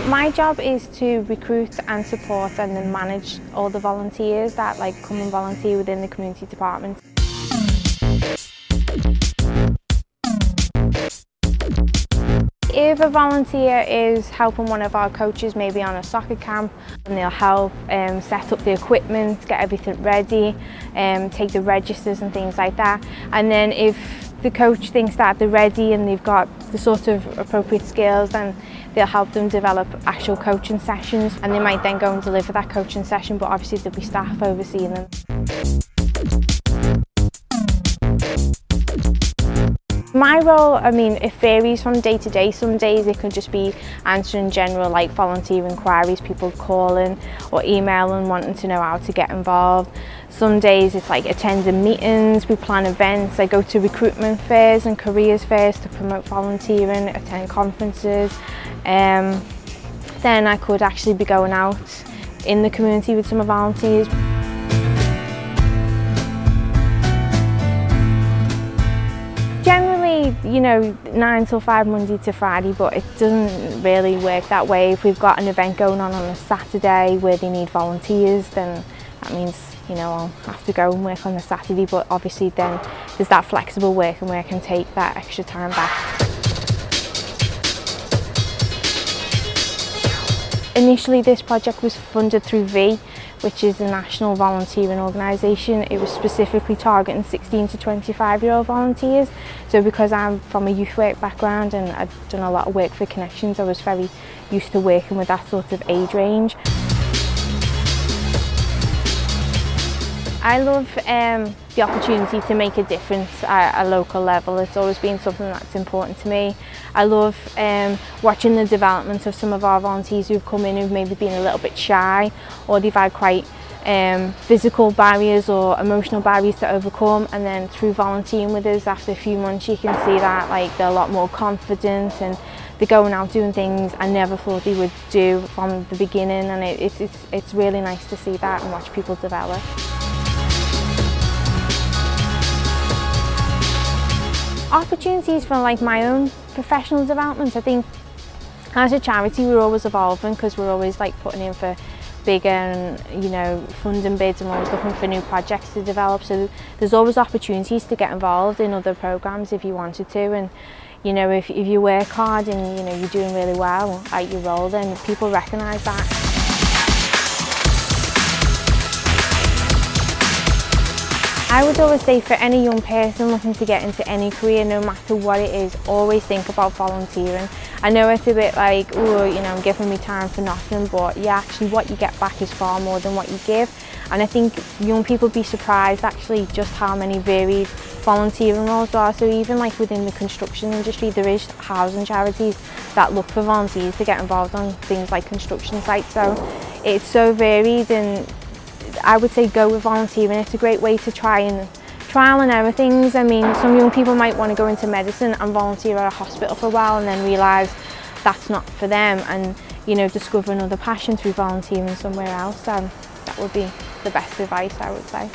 My job is to recruit and support and then manage all the volunteers that come and volunteer within the community department. If a volunteer is helping one of our coaches maybe on a soccer camp, and they'll help set up the equipment, get everything ready, take the registers and things like that. And then if the coach thinks that they're ready and they've got the sort of appropriate skills, then they'll help them develop actual coaching sessions, and they might then go and deliver that coaching session, but obviously there'll be staff overseeing them. My role, it varies from day to day. Some days it could just be answering general volunteer inquiries, people calling or emailing wanting to know how to get involved. Some days it's attending meetings, we plan events, I go to recruitment fairs and careers fairs to promote volunteering, attend conferences. Then I could actually be going out in the community with some volunteers. Generally, 9 till 5 Monday to Friday, but it doesn't really work that way. If we've got an event going on a Saturday where they need volunteers, then that means I'll have to go and work on the Saturday, but obviously then there's that flexible working where I can take that extra time back. Initially this project was funded through V, which is a national volunteering organisation. It was specifically targeting 16 to 25-year-old volunteers. So because I'm from a youth work background and I've done a lot of work for Connections, I was very used to working with that sort of age range. I love the opportunity to make a difference at a local level. It's always been something that's important to me. I love watching the development of some of our volunteers who've come in who've maybe been a little bit shy, or they've had quite physical barriers or emotional barriers to overcome, and then through volunteering with us after a few months you can see that they're a lot more confident and they're going out doing things I never thought they would do from the beginning, and it's really nice to see that and watch people develop. Opportunities for my own professional development. I think as a charity we're always evolving because we're always putting in for bigger and funding bids, and we're always looking for new projects to develop, so there's always opportunities to get involved in other programs if you wanted to. And if you work hard and you're doing really well at your role, then people recognise that. I would always say for any young person looking to get into any career, no matter what it is, always think about volunteering. I know it's a bit I'm giving me time for nothing, but actually what you get back is far more than what you give. And I think young people be surprised actually just how many varied volunteering roles there are. So even within the construction industry, there is housing charities that look for volunteers to get involved on things like construction sites. So it's so varied, and I would say go with volunteering. It's a great way to trial and error things. Some young people might want to go into medicine and volunteer at a hospital for a while and then realise that's not for them, and discover another passion through volunteering somewhere else. That would be the best advice, I would say.